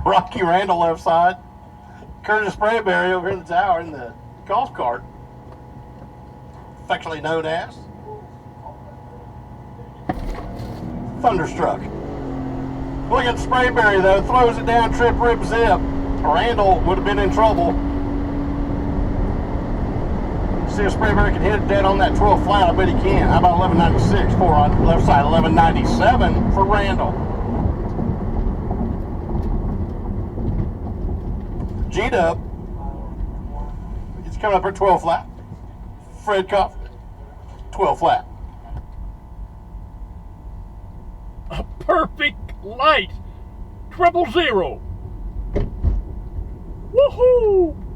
Rocky Randall left side. Curtis Sprayberry over in the tower in the golf cart, affectionately known as Thunderstruck. Look at Sprayberry though, throws it down, trip, rip, zip. Randall would have been in trouble. See if Sprayberry can hit it dead on that 12 flat. I bet he can. How about 1196? 4 on the left side, 1197 for Randall. G-Dub. He's coming up for 12 flat. Fred Cuff, 12 flat. A perfect light. 000. Woohoo!